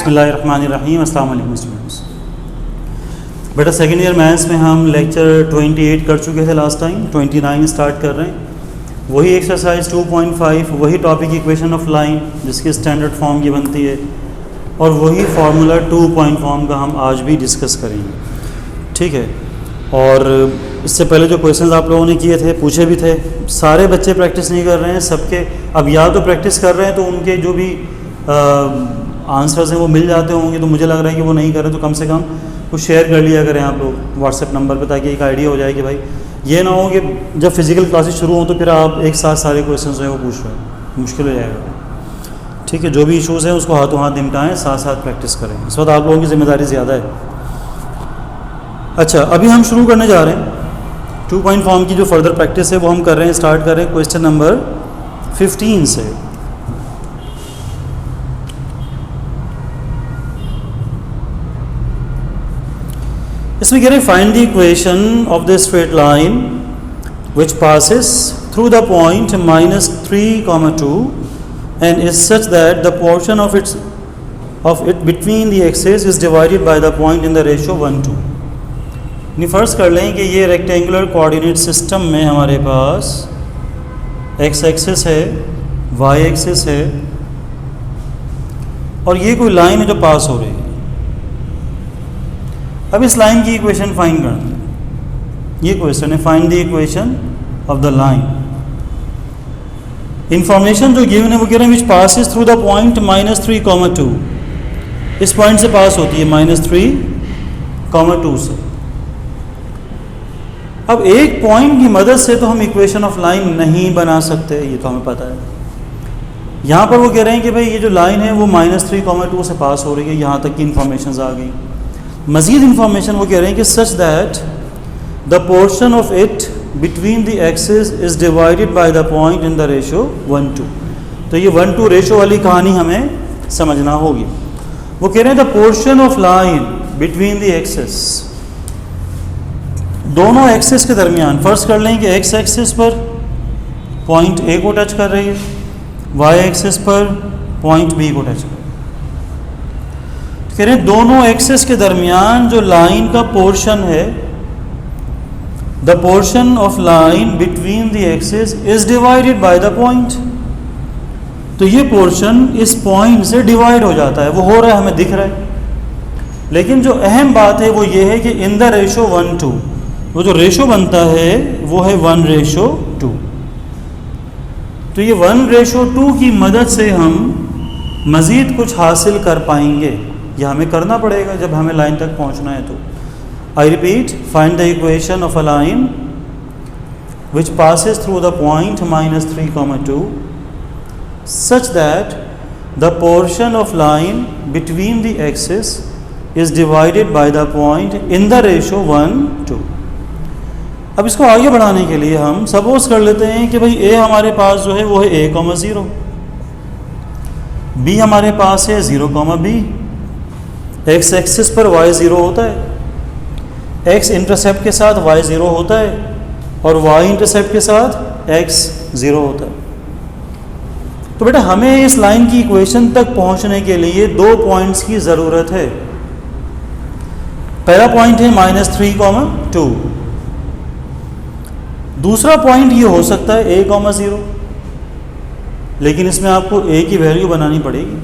बिस्मिल्लाहिर्रहमानिर्रहीम। अस्सलाम वालेकुम स्टूडेंट्स। बेटा सेकेंड ईयर मैथ्स में हम लेक्चर 28 कर चुके थे लास्ट टाइम, 29 स्टार्ट कर रहे हैं। वही एक्सरसाइज 2.5, वही टॉपिक इक्वेशन ऑफ लाइन जिसकी स्टैंडर्ड फॉर्म की बनती है, और वही फार्मूला 2 पॉइंट फॉर्म का हम आज भी डिस्कस करेंगे, ठीक है। और इससे पहले जो क्वेश्चंस आप लोगों ने किए थे, पूछे भी थे, सारे बच्चे प्रैक्टिस नहीं कर रहे हैं। सबके अब या तो प्रैक्टिस कर रहे हैं तो उनके जो भी आंसर्स हैं वो मिल जाते होंगे, तो मुझे लग रहा है कि वो नहीं कर रहे, तो कम से कम कुछ शेयर कर लिया करें आप लोग व्हाट्सएप नंबर पर, ताकि एक आइडिया हो जाए कि भाई ये ना हो कि जब फिज़िकल क्लासेस शुरू हों तो फिर आप एक साथ सारे क्वेश्चन हैं वो पूछ रहे हैं, मुश्किल हो जाएगा, ठीक है। जो भी इशूज़ हैं उसको हाथों हाथ निपटाएं, साथ साथ प्रैक्टिस करें। इस वक्त आप लोगों की जिम्मेदारी ज़्यादा है। अच्छा, अभी हम शुरू करने जा रहे हैं 2 पॉइंट फॉर्म की जो फर्दर प्रैक्टिस है वो हम कर रहे हैं, स्टार्ट कर रहे हैं क्वेश्चन नंबर 15 से। इसमें कह रहे हैं find the equation of the straight line which passes through the point -3, 2 and is such that the portion of it between the axes is divided by the point in the ratio 1:2। नहीं, first कर लें कि ये rectangular coordinate system में हमारे पास x axis है, Y axis है, और ये कोई लाइन है जो पास हो रही है। अब इस लाइन की इक्वेशन फाइंड करना है। ये क्वेश्चन है, find the equation of the line. Information जो गिवन है वो कह रहे हैं विच पासिस थ्रू द पॉइंट -3, 2। इस पॉइंट से पास होती है -3, 2 से। अब एक पॉइंट की मदद से तो हम इक्वेशन ऑफ लाइन नहीं बना सकते, ये तो हमें पता है। यहाँ पर वो कह रहे हैं कि भाई ये जो लाइन है वो -3, 2 से पास हो रही है, यहाँ तक की इंफॉर्मेशन आ गई। मज़ीद इंफॉर्मेशन वो कह रहे हैं कि सच that the portion of it between the axis is divided by the point in the ratio 1:2। तो ये 1:2 रेशियो वाली कहानी हमें समझना होगी। वो कह रहे हैं the portion of line between the axis, दोनों एक्सिस के दरमियान। फर्स्ट कर लें कि एक्स एक्सिस पर पॉइंट ए को टच कर रही है, वाई एक्सिस पर पॉइंट बी को टच कर रही है। कह रहे हैं दोनों एक्सिस के दरमियान जो लाइन का पोर्शन है, the portion of line between the axis is divided by the point. तो ये पोर्शन इस पॉइंट से डिवाइड हो जाता है, वो हो रहा है, हमें दिख रहा है। लेकिन जो अहम बात है वो ये है कि इन द रेशो 1:2, वो जो रेशो बनता है वो है 1:2। तो ये 1:2 की मदद से हम मज़ीद कुछ हासिल कर पाएंगे। यह हमें करना पड़ेगा जब हमें लाइन तक पहुंचना है। तो I repeat, find the equation of a line which passes through the point -3, 2 such that the portion of line between the axis is divided by the point in the ratio 1:2। अब इसको आगे बढ़ाने के लिए हम सपोज कर लेते हैं कि भाई ए हमारे पास जो है वो है a, 0, b हमारे पास है 0, b। एक्स एक्सिस पर y 0 होता है, x इंटरसेप्ट के साथ y 0 होता है, और y इंटरसेप्ट के साथ x 0 होता है। तो बेटा हमें इस लाइन की इक्वेशन तक पहुंचने के लिए 2 पॉइंट्स की ज़रूरत है। पहला पॉइंट है -3, 2। दूसरा पॉइंट ये हो सकता है a, 0, लेकिन इसमें आपको a की वैल्यू बनानी पड़ेगी।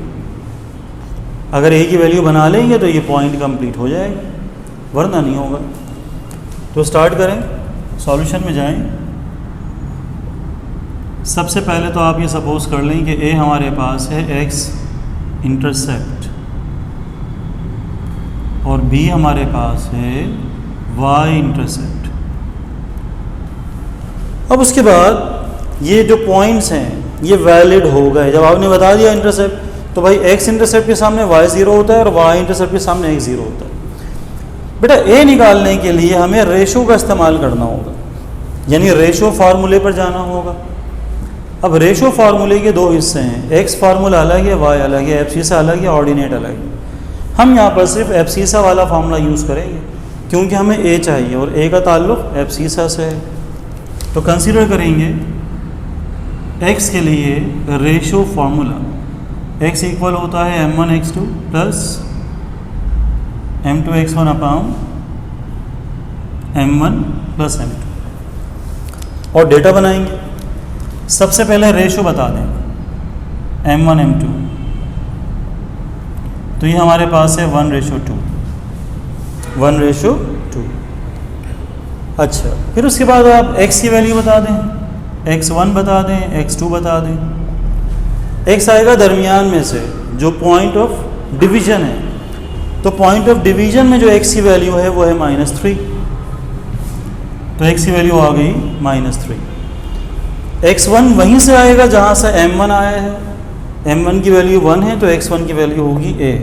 अगर a की वैल्यू बना लेंगे तो ये पॉइंट कंप्लीट हो जाएगा, वरना नहीं होगा। तो स्टार्ट करें, सॉल्यूशन में जाएं। सबसे पहले तो आप ये सपोज कर लें कि a हमारे पास है x इंटरसेप्ट, और b हमारे पास है y इंटरसेप्ट। अब उसके बाद ये जो पॉइंट्स हैं ये वैलिड हो गए। जब आपने बता दिया इंटरसेप्ट, तो भाई x इंटरसेप्ट के सामने y 0 होता है और y इंटरसेप्ट के सामने x 0 होता है। बेटा a निकालने के लिए हमें रेशो का इस्तेमाल करना होगा, यानी रेशो फार्मूले पर जाना होगा। अब रेशो फार्मूले के 2 हिस्से हैं, x फार्मूला अलग है, y अलग है, एब्सिसा अलग है, ऑर्डिनेट अलग है। हम यहाँ पर सिर्फ एब्सिसा वाला फार्मूला यूज़ करेंगे क्योंकि हमें a चाहिए और a का ताल्लुक़ एब्सिसा से है। तो कंसीडर करेंगे x के लिए रेशो फार्मूला x इक्वल होता है m1 x2 plus m2 x1 upon m1 plus m2 और डेटा बनाएंगे। सबसे पहले रेशो बता दें m1 m2, तो ये हमारे पास है 1:2, 1:2। अच्छा, फिर उसके बाद आप x की वैल्यू बता दें, x1 बता दें, x2 बता दें। x आएगा दरमियान में से जो पॉइंट ऑफ डिवीजन है, तो पॉइंट ऑफ डिवीजन में जो x की वैल्यू है वो है -3, तो x की वैल्यू आ गई -3। x1 वहीं से आएगा जहाँ से m1 आया है, m1 की वैल्यू 1 है तो x1 की वैल्यू होगी a,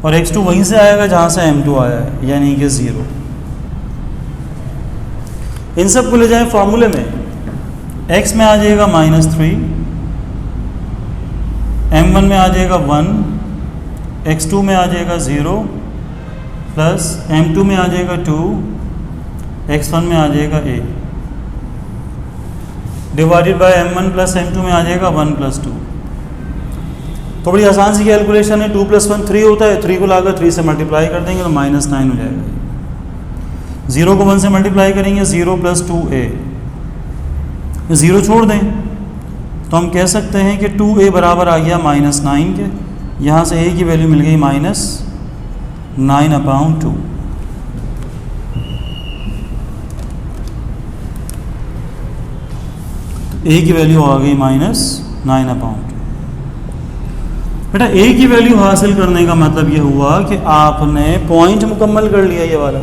और x2 वहीं से आएगा जहाँ से m2 आया है यानी कि 0। इन सब को ले जाएं फॉर्मूले में, x में आ जाएगा -3, m1 में आ जाएगा 1, x2 में आ जाएगा 0 प्लस m2 में आ जाएगा 2, x1 में आ जाएगा a divided by m1 plus m2 में आ जाएगा 1 प्लस 2। तो बड़ी आसान सी कैलकुलेशन है, 2 + 1 3 होता है, 3 को लाकर 3 से मल्टीप्लाई कर देंगे तो -9 हो जाएगा। 0 को 1 से मल्टीप्लाई करेंगे 0 + 2a, 0 छोड़ दें तो हम कह सकते हैं कि 2a बराबर आ गया -9 के, यहाँ से a की वैल्यू मिल गई -9/2। a की वैल्यू आ गई -9/2। बेटा a की वैल्यू हासिल करने का मतलब ये हुआ कि आपने पॉइंट मुकम्मल कर लिया ये वाला,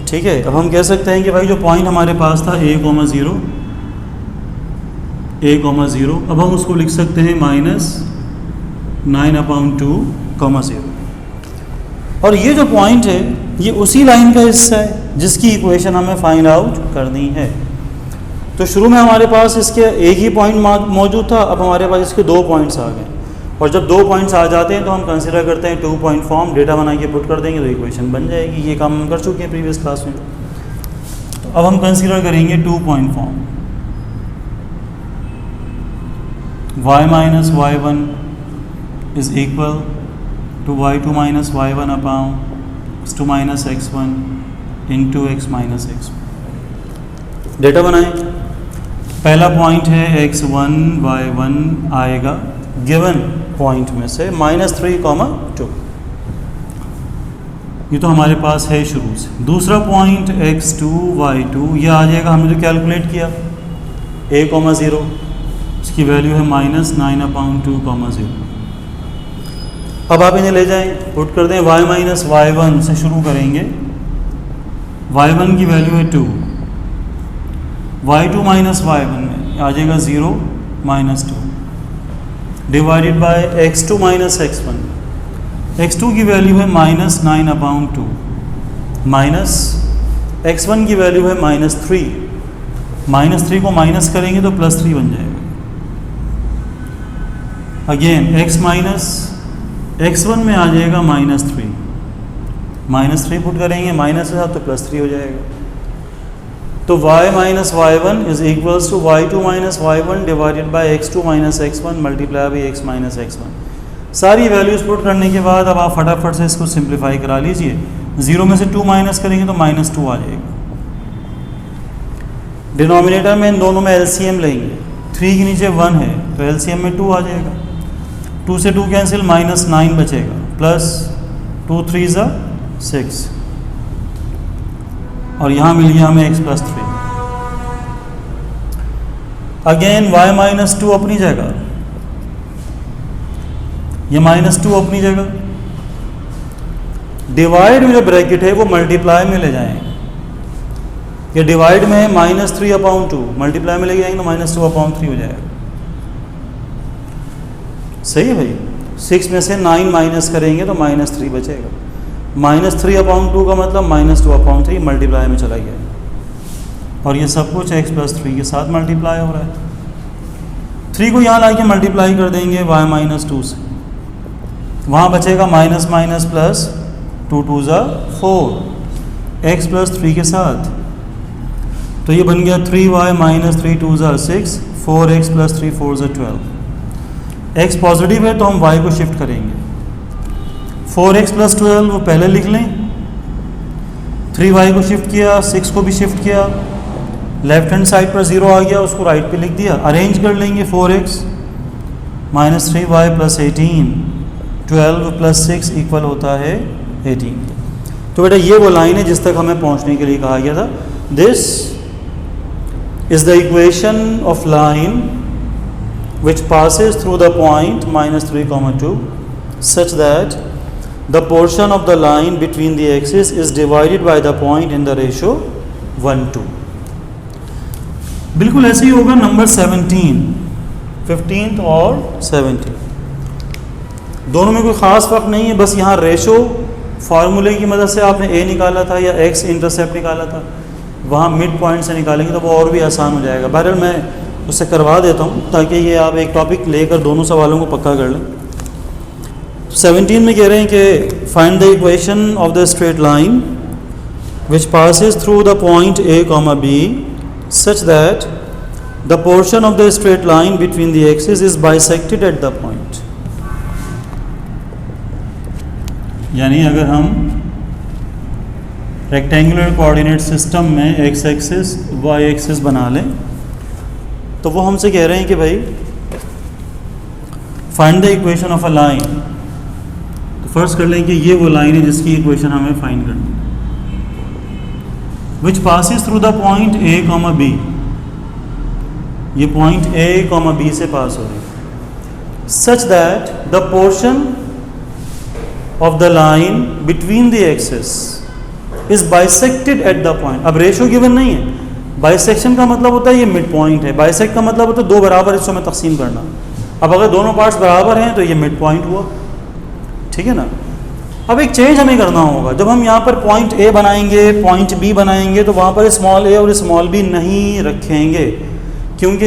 ठीक है। अब हम कह सकते हैं कि भाई जो पॉइंट हमारे पास था a, 0, अब हम उसको लिख सकते हैं -9/2, 0। और ये जो पॉइंट है ये उसी लाइन का हिस्सा है जिसकी इक्वेशन हमें फाइंड आउट करनी है। तो शुरू में हमारे पास इसके एक ही पॉइंट मौजूद था, अब हमारे पास इसके 2 पॉइंट्स आ गए, और जब 2 पॉइंट्स आ जाते हैं तो हम कंसिडर करते हैं 2 पॉइंट फॉर्म, डेटा बना के पुट कर देंगे तो इक्वेशन बन जाएगी। ये काम हम कर चुके हैं प्रीवियस क्लास में। तो अब हम कंसिडर करेंगे 2 point form, y - y1 is equal to y2 - y1 upon x2 - x1 into x - x1। Data बनाएं। पहला पॉइंट है x1 y1 आएगा गिवन पॉइंट में से -3, 2, ये तो हमारे पास है शुरू से। दूसरा पॉइंट x2 y2 ये आ जाएगा, हमने जो कैलकुलेट किया a, 0, इसकी वैल्यू है -9/2, 0। अब आप इन्हें ले जाएं, पुट कर दें, y - y1 से शुरू करेंगे, y1 की वैल्यू है 2, y2 - y1 में आ जाएगा 0 - 2 divided by x2 - x1, x2 की वैल्यू है -9/2 माइनस x1 की वैल्यू है -3, -3 को माइनस करेंगे तो +3 बन जाएगा। अगेन x1 में आ जाएगा -3, -3 पुट करेंगे माइनस के साथ तो +3 हो जाएगा। तो y - y1 is equals to y2 - y1 divided by x2 - x1 multiply by x - x1। सारी वैल्यूज पुट करने के बाद अब आप फटाफट से इसको सिंप्लीफाई करा लीजिए। 0 में से 2 माइनस करेंगे तो -2 आ जाएगा। डिनोमिनेटर में इन दोनों में LCM लेंगे, 3 के नीचे 1 है तो LCM में 2 आ जाएगा। 2 से 2 कैंसिल, -9 बचेगा, प्लस 2 3 = 6, और यहाँ मिल गया हमें x + 3। अगेन y - 2 अपनी जगह, ये -2 अपनी जगह, डिवाइड में जो ब्रैकेट है वो मल्टीप्लाई में ले जाएंगे। ये डिवाइड में है -3/2, मल्टीप्लाई में ले जाएंगे तो -2/3 हो जाएगा। सही है भाई। 6 में से 9 माइनस करेंगे तो -3 बचेगा। -3/2 का मतलब -2/3 मल्टीप्लाई में चला गया, और ये सब कुछ x + 3 के साथ मल्टीप्लाई हो रहा है। 3 को यहाँ ला के मल्टीप्लाई कर देंगे y - 2 से, वहाँ बचेगा माइनस माइनस प्लस 2 2 = 4, x + 3 के साथ, तो ये बन गया 3y - 3 2 = 6, 4x + 3 4 = 12। x पॉजिटिव है तो हम y को शिफ्ट करेंगे। 4x + 12 वो पहले लिख लें, 3y को शिफ्ट किया, 6 को भी शिफ्ट किया, लेफ्ट हैंड साइड पर 0 आ गया, उसको राइट पे लिख दिया। अरेंज कर लेंगे, 4x - 3y + 18, 12 + 6 = होता है 18। तो बेटा ये वो लाइन है जिस तक हमें पहुंचने के लिए कहा गया था। This is the equation of line which passes through the point -3, 2 such that the portion of the line between the axes is divided by the point in the ratio 1:2। बिल्कुल ऐसे ही होगा नंबर 17, 15 और 17, दोनों में कोई ख़ास फ़र्क नहीं है, बस यहाँ रेशो फार्मूले की मदद से आपने ए निकाला था या एक्स इंटरसेप्ट निकाला था, वहाँ मिड पॉइंट से निकालेंगे तो वो और भी आसान हो जाएगा। बहरहाल मैं उससे करवा देता हूँ ताकि ये आप एक टॉपिक लेकर दोनों सवालों को पक्का कर लें। 17 में कह रहे हैं कि find the equation of the straight line which passes through the point A, B such that the portion of the straight line between the axes is bisected at the point। यानी अगर हम रेक्टेंगुलर कोऑर्डिनेट सिस्टम में x axis Y axis बना लें तो वो हमसे कह रहे हैं कि भाई find the equation of a line. तो फर्स्ट कर लें कि ये वो लाइन है जिसकी इक्वेशन हमें फाइंड करनी है, which passes through the point A, B। ये पॉइंट A, B से पास हो रही है, such that the portion of the line between the axes is bisected at the point। अब रेशो गिवन नहीं है, बाइसेक्शन का मतलब होता है ये मिड पॉइंट है, बाइसेक्ट का मतलब होता है दो बराबर हिस्सों में तकसीम करना। अब अगर दोनों पार्ट्स बराबर हैं तो ये मिड पॉइंट हुआ, ठीक है ना। अब एक चेंज हमें करना होगा, जब हम यहाँ पर पॉइंट ए बनाएंगे, पॉइंट बी बनाएंगे तो वहाँ पर स्मॉल ए और स्मॉल बी नहीं रखेंगे, क्योंकि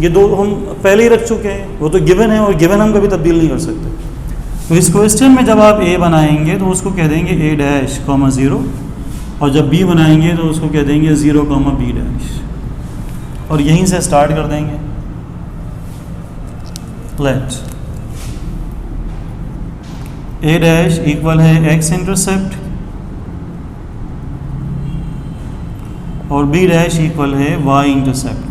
ये दो हम पहले ही रख चुके हैं, वो तो गिवन है और गिवन हम कभी तब्दील नहीं कर सकते। तो इस क्वेश्चन में जब आप ए बनाएंगे तो उसको कह देंगे A', 0, और जब बी बनाएंगे तो उसको कह देंगे 0, B', और यहीं से स्टार्ट कर देंगे। लेट A' इक्वल है एक्स इंटरसेप्ट और B' इक्वल है वाई इंटरसेप्ट।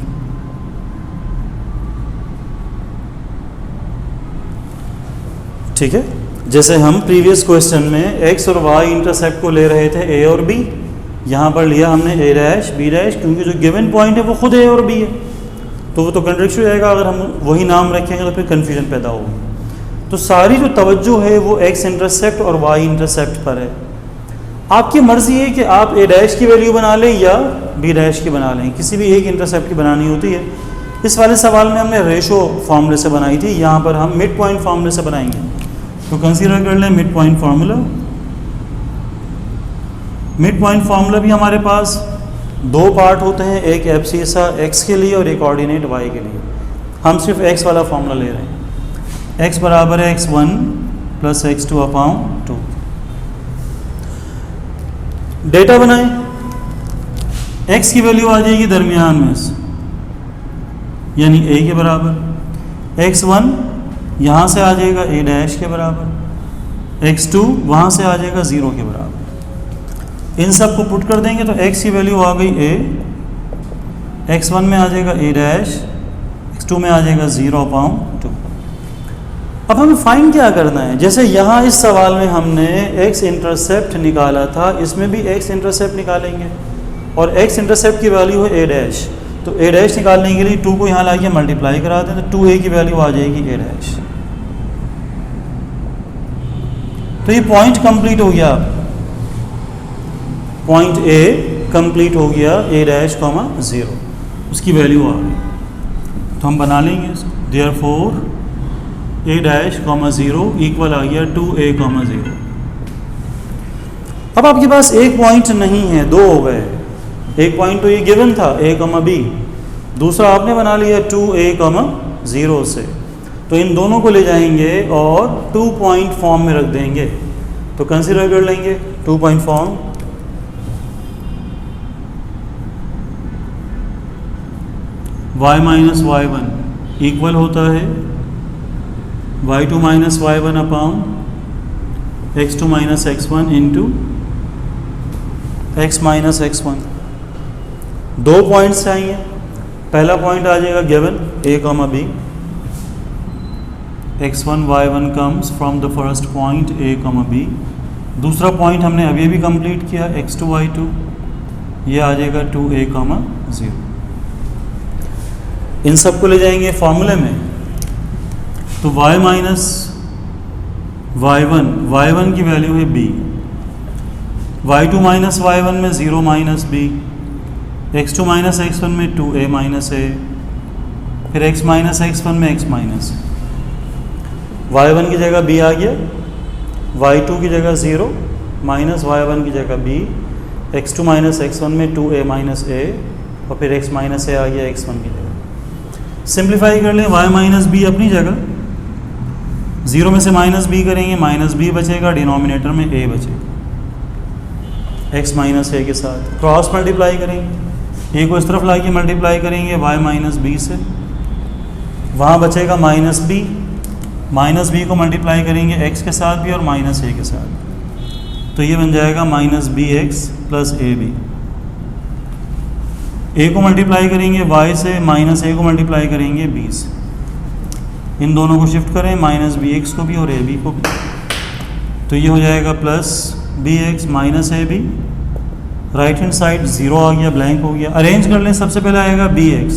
ठीक है, जैसे हम प्रीवियस क्वेश्चन में एक्स और वाई इंटरसेप्ट को ले रहे थे ए और बी, यहाँ पर लिया हमने A', B', क्योंकि जो गिवन पॉइंट है वो खुद ए और बी है, तो वो तो कंट्रडिक्शन हो जाएगा। अगर हम वही नाम रखेंगे तो फिर कन्फ्यूजन पैदा होगी। तो सारी जो तवज्जो है वो एक्स इंटरसेप्ट और वाई इंटरसेप्ट पर है। आपकी मर्ज़ी है कि आप A' की वैल्यू बना लें या B' की बना लें, किसी भी एक इंटरसेप्ट की बनानी होती है। इस वाले सवाल में हमने रेशो फार्मूले से बनाई थी, यहाँ पर हम मिड पॉइंट फार्मूले से बनाएंगे। तो कंसीडर कर लें mid point formula. Mid point formula भी हमारे पास दो पार्ट होते हैं, एक एब्सिसा एक्स के लिए और एक ऑर्डिनेट वाई के लिए। हम सिर्फ एक्स वाला फार्मूला ले रहे हैं। x बराबर है x1 + x2/2। डेटा बनाएं, x की वैल्यू आ जाएगी दरमियान में से, यानी a के बराबर, x1 यहाँ से आ जाएगा A' के बराबर, x2 वहाँ से आ जाएगा 0 के बराबर। इन सब को पुट कर देंगे तो x की वैल्यू आ गई a, x1 में आ जाएगा A', x2 में आ जाएगा 0/2। अब हमें फाइंड क्या करना है, जैसे यहाँ इस सवाल में हमने x इंटरसेप्ट निकाला था, इसमें भी x इंटरसेप्ट निकालेंगे और x इंटरसेप्ट की वैल्यू है A', तो A' निकालने के लिए 2 को यहाँ लाके मल्टीप्लाई करा दें तो 2a की वैल्यू आ जाएगी A'। तो ये पॉइंट कंप्लीट हो गया, पॉइंट A कंप्लीट हो गया A', 0, उसकी वैल्यू आ गई। तो हम बना लेंगे इसको, देयरफॉर A', 0 इक्वल आ गया 2a, 0। अब आपके पास एक पॉइंट नहीं है, दो हो गए। एक पॉइंट तो ये गिवन था a, b, दूसरा आपने बना लिया 2a, 0 से। तो इन दोनों को ले जाएंगे और 2 पॉइंट फॉर्म में रख देंगे। तो कंसीडर कर लेंगे 2 point form. y - y1 equal होता है y2 minus y1 upon x2 minus x1 into x minus x1। दो पॉइंट्स चाहिए। पहला पॉइंट आ जाएगा given a, b, x1 y1 comes from the first point a, b। दूसरा point हमने अभी भी कंप्लीट किया x2 y2, ये आ जाएगा 2a, 0। इन सबको ले जाएंगे फॉर्मूले में, तो y माइनस y1 की वैल्यू है b, y2 माइनस y1 में 0 minus b, x2 minus x1 में 2a माइनस a, फिर x माइनस x1 में x माइनस। y1 की जगह b आ गया, y2 की जगह 0 माइनस y1 की जगह b, x2 माइनस x1 में 2a माइनस a, और फिर x माइनस a आ गया x1 की जगह। सिंप्लीफाई कर लें, y माइनस b अपनी जगह, 0 में से माइनस b करेंगे, माइनस b बचेगा, डिनोमिनेटर में a बचेगा x माइनस a के साथ। क्रॉस मल्टीप्लाई करेंगे, a को इस तरफ ला के मल्टीप्लाई करेंगे y माइनस b से, वहाँ बचेगा माइनस b को मल्टीप्लाई करेंगे x के साथ भी और माइनस a के साथ, तो ये बन जाएगा minus bx plus ab। a को मल्टीप्लाई करेंगे y से, माइनस a को मल्टीप्लाई करेंगे b से, इन दोनों को शिफ्ट करें, माइनस bx को भी और ab को भी, तो ये हो जाएगा plus bx minus ab। Right hand side 0 आ गया, ब्लैंक हो गया। अरेंज कर लें, सबसे पहले आएगा bx,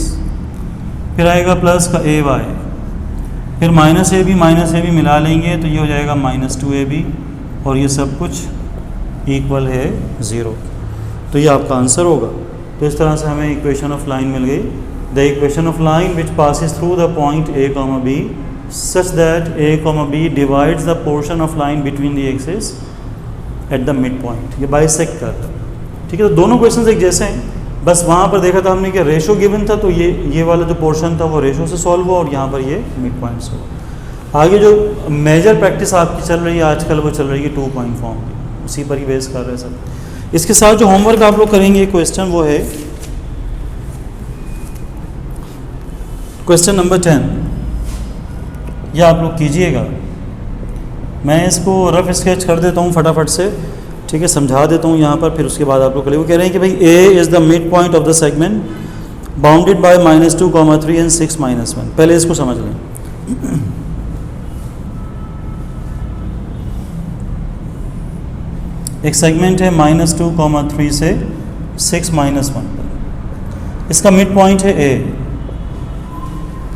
फिर आएगा प्लस का ay, फिर माइनस ab मिला लेंगे, तो ये हो जाएगा माइनस 2ab, और ये सब कुछ इक्वल है 0। तो ये आपका आंसर होगा। तो इस तरह से हमें इक्वेशन ऑफ लाइन मिल गई। The equation of line which passes through the point a, b such that a, b divides the portion of line between the axes at the midpoint। ये बाइसेक्ट कर रहा है, ठीक है। तो दोनों क्वेश्चंस एक जैसे हैं, बस वहाँ पर देखा था हमने कि रेशो गिवन था, तो ये वाला जो पोर्शन था वो रेशो से सॉल्व हुआ, और यहाँ पर ये मिड पॉइंट से हुआ। आगे जो मेजर प्रैक्टिस आपकी चल रही है आजकल, वो चल रही है 2 पॉइंट फॉर्म की, उसी पर ही बेस कर रहे हैं सब। इसके साथ जो होमवर्क आप लोग करेंगे क्वेश्चन, वो है क्वेश्चन नंबर 10। यह आप लोग कीजिएगा। मैं इसको रफ स्केच कर देता हूँ फटाफट से, ठीक है, समझा देता हूँ यहाँ पर, फिर उसके बाद आप लोग करेंगे। वो कह रहे हैं कि भाई a is the mid point of the segment bounded by -2, 3 and 6, -1। पहले इसको समझ लें। एक सेगमेंट है -2, 3 से 6, -1 पर। इसका मिड पॉइंट है a।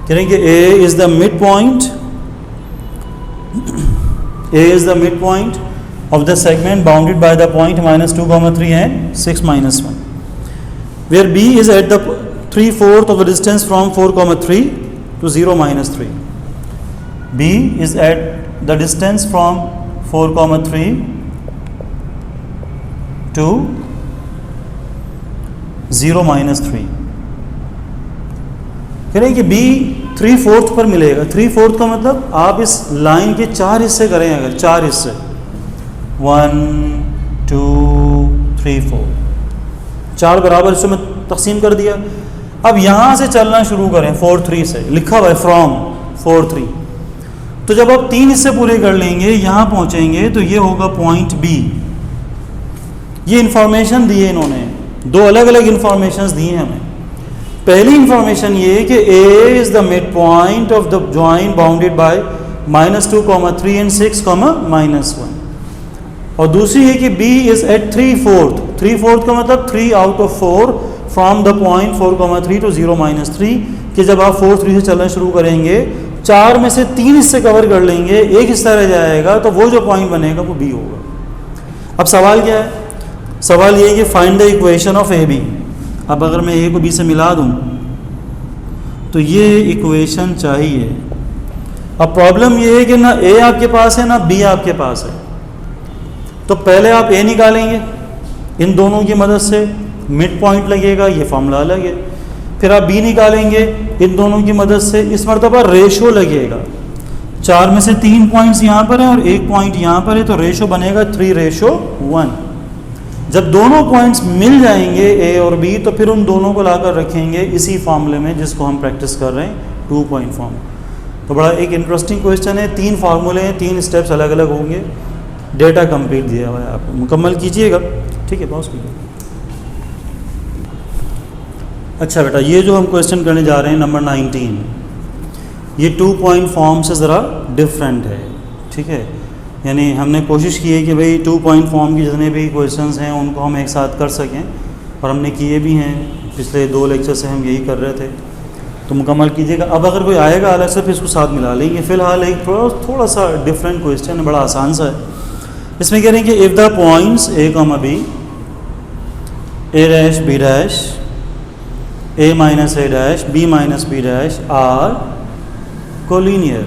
कह रहे हैं कि a is the mid point, a is the midpoint of the segment bounded by the point -2, 3 and 6, -1, where b is at the 3/4 of the distance from 4, 3 to 0, -3. b is at the distance from 4, 3 to 0, -3। कह रहे हैं कि b 3/4 पर मिलेगा। 3/4 का मतलब आप इस लाइन के 4 हिस्से करें, अगर 4 हिस्से 1, 2, 3, 4, 4 बराबर हिस्सों में तकसीम कर दिया। अब यहाँ से चलना शुरू करें 4, 3 से, लिखा हुआ है फ्रॉम 4, 3। तो जब आप 3 हिस्से पूरे कर लेंगे, यहाँ पहुँचेंगे, तो ये होगा पॉइंट बी। ये इंफॉर्मेशन दी है इन्होंने, 2 अलग अलग इंफॉर्मेशन दी हैं हमें। पहली इंफॉर्मेशन ये है कि a is the mid point of the joint bounded by -2, 3 and 6, -1। और दूसरी है कि b इज एट 3/4। 3/4 का मतलब 3 out of 4 from the point 4, 3 to 0, -3, कि जब आप 4, 3 से चलना शुरू करेंगे, 4 में से 3 हिस्से कवर कर लेंगे, एक हिस्सा रह जाएगा, तो वो जो पॉइंट बनेगा वो b होगा। अब सवाल क्या है? सवाल ये है कि find the equation of A B. अब अगर मैं a को b से मिला दूं, तो ये इक्वेशन चाहिए। अब प्रॉब्लम ये है कि ना a आपके पास है ना b आपके पास है। तो पहले आप a निकालेंगे, इन दोनों की मदद से मिड पॉइंट लगेगा, ये फॉर्मूला अलग है। फिर आप b निकालेंगे, इन दोनों की मदद से इस मरतबा रेशो लगेगा। 4 में से 3 पॉइंट्स यहाँ पर हैं और 1 पॉइंट यहाँ पर है, तो रेशो बनेगा 3:1। जब दोनों पॉइंट्स मिल जाएंगे a और b, तो फिर उन दोनों को लाकर रखेंगे इसी फॉर्मूले में जिसको हम प्रैक्टिस कर रहे हैं 2 पॉइंट फॉर्म। तो बड़ा एक इंटरेस्टिंग क्वेश्चन है, 3 फार्मूले हैं, 3 स्टेप्स अलग अलग होंगे, डेटा कंप्लीट दिया हुआ है, आप मुकम्मल कीजिएगा, ठीक है, पॉज कीजिए। अच्छा बेटा, ये जो हम क्वेश्चन करने जा रहे हैं नंबर 19, ये 2 पॉइंट फॉर्म से ज़रा डिफरेंट है, ठीक है। यानी हमने कोशिश की है कि भाई 2 पॉइंट फॉर्म की जितने भी क्वेश्चंस हैं उनको हम एक साथ कर सकें, और हमने किए भी हैं, पिछले 2 लेक्चर से हम यही कर रहे थे, तो मुकम्मल कीजिएगा। अब अगर कोई आएगा अलग से फिर इसको साथ मिला लेंगे। फ़िलहाल एक थोड़ा सा डिफरेंट क्वेश्चन है, बड़ा आसान सा है। इसमें कह रहे हैं कि if the points A comma B, A dash B dash, A minus A dash, B minus B dash are collinear,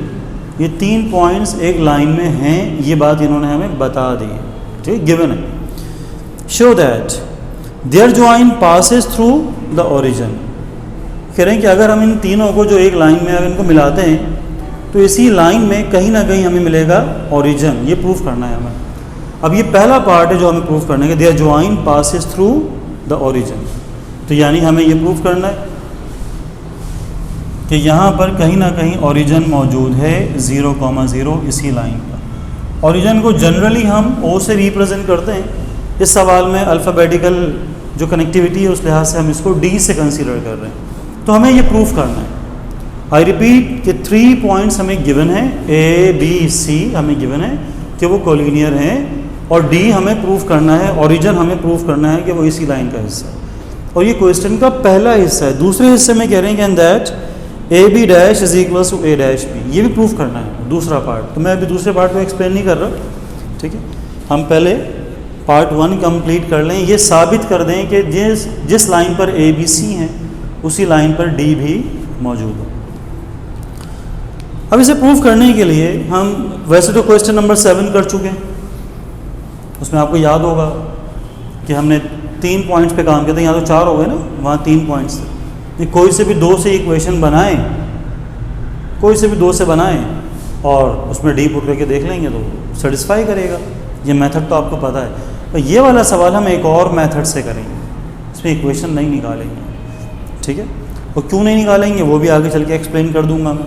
ये 3 पॉइंट्स एक लाइन में हैं, ये बात इन्होंने हमें बता दी, ठीक, गिवन है। Show that their join passes through the origin, कह रहे हैं कि अगर हम इन तीनों को जो एक लाइन में अगर इनको मिलाते हैं तो इसी लाइन में कहीं ना कहीं हमें मिलेगा ओरिजिन, ये प्रूफ करना है हमें। अब ये पहला पार्ट है जो हमें प्रूफ करना है कि their join passes through the origin, तो यानी हमें ये प्रूफ करना है कि यहाँ पर कहीं ना कहीं ओरिजिन मौजूद है 0,0 इसी लाइन पर। ओरिजिन को जनरली हम ओ से रिप्रेजेंट करते हैं, इस सवाल में अल्फ़ाबेटिकल जो कनेक्टिविटी है उस लिहाज से हम इसको डी से कंसीडर कर रहे हैं, तो हमें ये प्रूफ करना है। आई रिपीट कि 3 पॉइंट्स हमें गिवन है, ए बी सी हमें गिवन है कि वो कोलिनियर हैं, और डी हमें प्रूफ करना है, ओरिजिन हमें प्रूफ करना है कि वो इसी लाइन का हिस्सा है। और ये क्वेश्चन का पहला हिस्सा है। दूसरे हिस्से में कह रहे हैं कि and that A B dash is equal to A dash B, ये भी प्रूफ करना है, दूसरा पार्ट। तो मैं अभी दूसरे पार्ट को एक्सप्लेन नहीं कर रहा, ठीक है, हम पहले पार्ट 1 कंप्लीट कर लें, ये साबित कर दें कि जिस लाइन पर ए बी सी हैं उसी लाइन पर डी भी मौजूद हो। अब इसे प्रूफ करने के लिए हम वैसे तो क्वेश्चन नंबर 7 कर चुके हैं, उसमें आपको याद होगा कि हमने 3 पॉइंट्स पे काम किया था, यहाँ तो 4 हो गए ना, वहाँ 3 पॉइंट्स थे। ये कोई से भी 2 से इक्वेशन बनाएं, कोई से भी 2 से बनाएं और उसमें डी पुट करके देख लेंगे तो सेटिस्फाई करेगा। ये मेथड तो आपको पता है। तो ये वाला सवाल हम एक और मेथड से करेंगे, इसमें इक्वेशन नहीं निकालेंगे, ठीक है। और क्यों नहीं निकालेंगे वो भी आगे चल के एक्सप्लेन कर दूंगा मैं।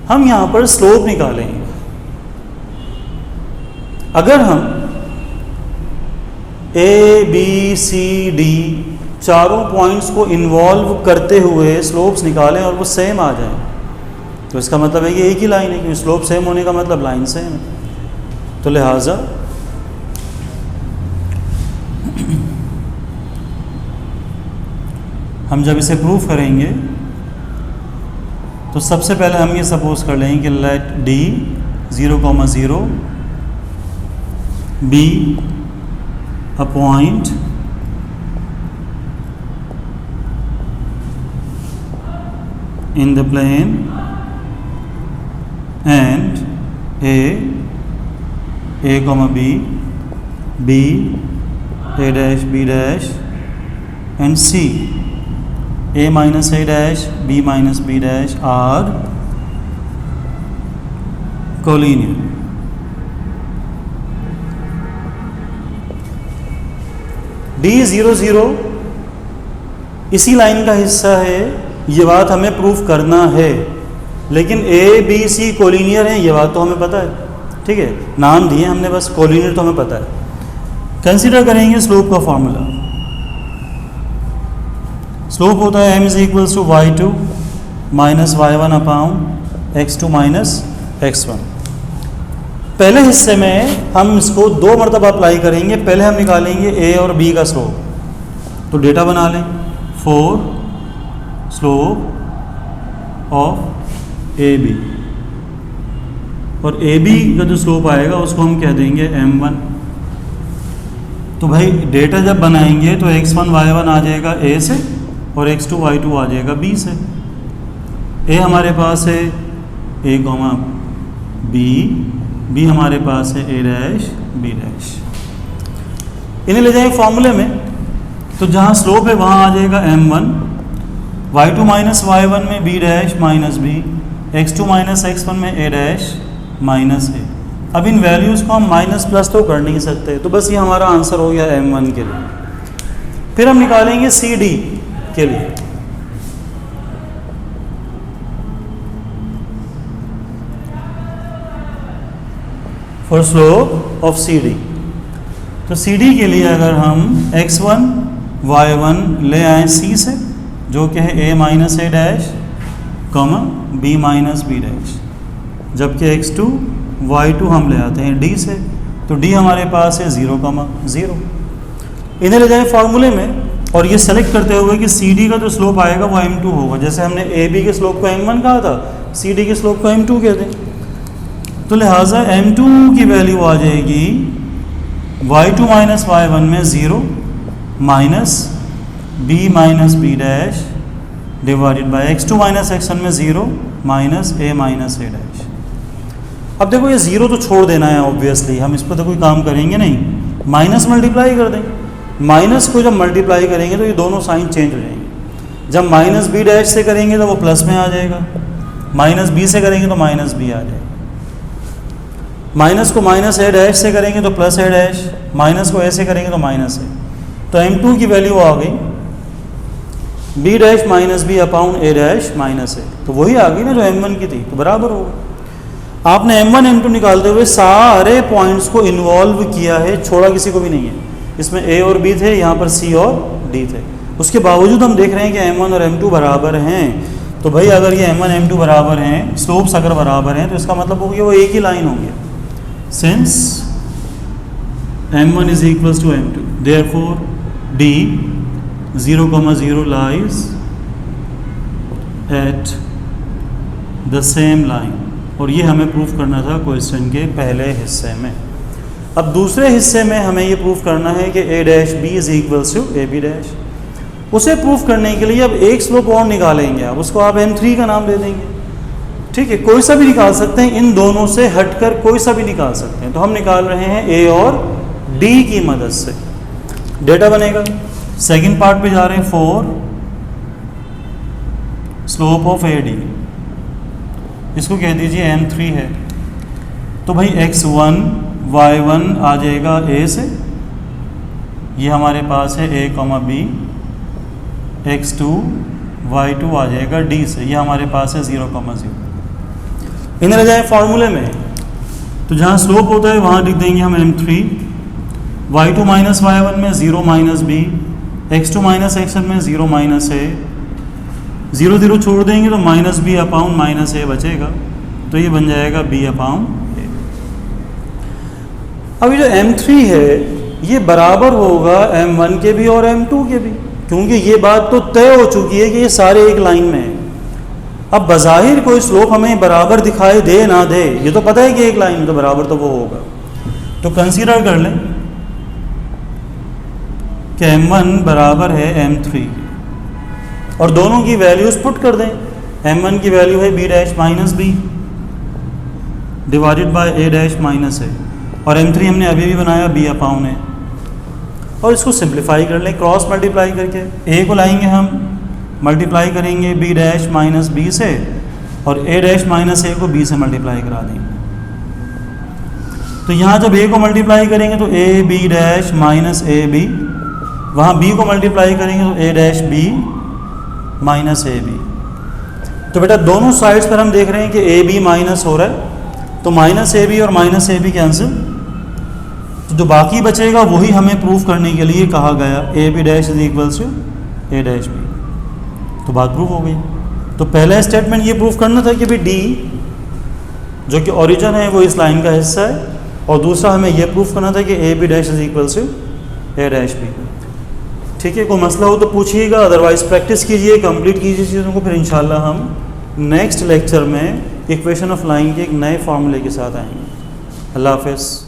हम यहाँ पर स्लोप निकालेंगे। अगर हम ए बी सी डी चारों पॉइंट्स को इन्वॉल्व करते हुए स्लोप्स निकालें और वो सेम आ जाए, तो इसका मतलब है कि एक ही लाइन है, क्योंकि स्लोप सेम होने का मतलब लाइन सेम है। तो लिहाजा हम जब इसे प्रूफ करेंगे तो सबसे पहले हम ये सपोज कर लेंगे कि let D 0,0 be a point in the plane and a comma b, b, a dash, b dash and c, a minus a dash, b minus b dash are collinear. D00 इसी line का हिस्सा है, ये बात हमें proof करना है, लेकिन ए बी सी कोलिनियर है ये बात तो हमें पता है, ठीक है, नाम दिए हमने बस, कोलिनियर तो हमें पता है। कंसीडर करेंगे स्लोप का फॉर्मूला। स्लोप होता है m is equals to y2 minus y1 upon x2 minus x1। पहले हिस्से में हम इसको 2 मरतबा अप्लाई करेंगे। पहले हम निकालेंगे a और b का स्लोप, तो डेटा बना लें 4 स्लोप ऑफ ए बी, और ए बी का जो स्लोप आएगा उसको हम कह देंगे m1। तो भाई डेटा जब बनाएंगे तो x1 y1 आ जाएगा a से और x2 y2 आ जाएगा b से। a हमारे पास है a कॉमा b हमारे पास है a डैश b डैश। इन्हें ले जाएंगे फॉर्मूले में, तो जहाँ स्लोप है वहाँ आ जाएगा m1, y2 माइनस y1 में b dash minus b, x2 minus x1 में a डैश माइनस a। अब इन वैल्यूज़ को हम माइनस प्लस तो कर नहीं सकते, तो बस ये हमारा आंसर हो गया m1 के लिए। फिर हम निकालेंगे सी डी के लिए। For slope of C D. तो सी डी के लिए अगर हम x1 y1 ले आए सी से, जो कि है a minus A dash comma b minus B dash, जबकि x2 y2 हम ले आते हैं d से, तो d हमारे पास है 0 कॉमा 0। इन्हें ले जाए फार्मूले में और ये सेलेक्ट करते हुए कि सी डी का जो स्लोप आएगा वो m2 होगा। जैसे हमने ए बी के स्लोप को m1 कहा था, सी डी के स्लोप को m2 कहते हैं। तो लिहाजा m2 की वैल्यू आ जाएगी y2 माइनस y1 में 0 minus b minus B dash divided by x2 minus x1 में 0 minus a minus A dash. अब देखो ये 0 तो छोड़ देना है ऑब्वियसली, हम इस पर तो कोई काम करेंगे नहीं, माइनस मल्टीप्लाई कर देंगे। माइनस को जब मल्टीप्लाई करेंगे तो ये दोनों साइन चेंज हो जाएंगे। जब माइनस बी डैश से करेंगे तो वो प्लस में आ जाएगा, माइनस बी से करेंगे तो माइनस बी आ जाएगा। माइनस को माइनस ए डैश से करेंगे तो प्लस ए डैश, माइनस को ए से करेंगे तो माइनस ए। तो m2 की वैल्यू आ गई b dash minus B upon A dash minus A, तो वही आ गई ना जो m1 की थी, तो बराबर होगा। आपने m1 m2 निकालते हुए सारे पॉइंट्स को इन्वॉल्व किया है, छोड़ा किसी को भी नहीं है। इसमें a और b थे, यहाँ पर c और d थे, उसके बावजूद हम देख रहे हैं कि m1 और m2 बराबर हैं। तो भाई अगर ये m1 m2 बराबर हैं, स्लोप्स अगर बराबर हैं, तो इसका मतलब हो गया वो एक ही लाइन होंगे। Since m1 is equals to m2, therefore d 0,0 lies at the same line। और ये हमें प्रूफ करना था क्वेश्चन के पहले हिस्से में। अब दूसरे हिस्से में हमें ये प्रूफ करना है कि a dash b is equals to A B dash. उसे प्रूफ करने के लिए अब एक स्लोप और निकालेंगे, अब उसको आप m3 का नाम दे देंगे। ठीक है, कोई सा भी निकाल सकते हैं, इन दोनों से हटकर कोई सा भी निकाल सकते हैं। तो हम निकाल रहे हैं a और d की मदद से। डेटा बनेगा, सेकंड पार्ट पे जा रहे हैं, 4 स्लोप ऑफ AD, इसको कह दीजिए m3 है। तो भाई x1 y1 आ जाएगा a से, ये हमारे पास है a, b, x2 y2 आ जाएगा d से, ये हमारे पास है 0,0। इन्हें ले जाए फार्मूले में, तो जहाँ स्लोप होता है वहाँ लिख देंगे हम m3, y2 माइनस y1 में 0 minus b, x2 minus x1 में 0 माइनस a, 0 0 छोड़ देंगे तो minus b upon minus a बचेगा, तो ये बन जाएगा b अपॉन a। अब ये जो m3 है ये बराबर होगा m1 के भी और m2 के भी, क्योंकि ये बात तो तय हो चुकी है कि ये सारे एक लाइन में है। अब बज़ाहिर कोई स्लोप हमें बराबर दिखाई दे ना दे, ये तो पता है कि एक लाइन में, तो बराबर तो वो होगा। तो कंसीडर कर लें कि m1 बराबर है m3 और दोनों की वैल्यूज पुट कर दें। m1 की वैल्यू है b dash minus B divided by a dash minus A, और m3 हमने अभी भी बनाया b अपॉन ए। और इसको सिंप्लीफाई कर लें क्रॉस मल्टीप्लाई करके, a को लाएंगे हम, मल्टीप्लाई करेंगे b डैश माइनस बी से, और a डैश माइनस ए को b से मल्टीप्लाई करा देंगे। तो यहाँ जब a को मल्टीप्लाई करेंगे तो a b dash minus A B, वहाँ b को मल्टीप्लाई करेंगे तो a dash b minus A B. तो बेटा दोनों साइड्स पर हम देख रहे हैं कि a b माइनस हो रहा है, तो माइनस ए बी और माइनस ए बी कैंसिल, तो जो बाकी बचेगा वही हमें प्रूफ करने के लिए कहा गया, A B dash is equals to A dash B. तो बात प्रूफ हो गई। तो पहला स्टेटमेंट ये प्रूफ करना था कि भाई डी जो कि ओरिजिन है वो इस लाइन का हिस्सा है, और दूसरा हमें ये प्रूफ करना था कि A B dash is equals to A dash B. ठीक है, कोई मसला हो तो पूछिएगा, अदरवाइज प्रैक्टिस कीजिए, कंप्लीट कीजिए चीज़ों को, फिर इंशाल्लाह हम नेक्स्ट लेक्चर में इक्वेशन ऑफ लाइन के एक नए फार्मूले के साथ आएंगे। अल्लाह हाफ़िज़।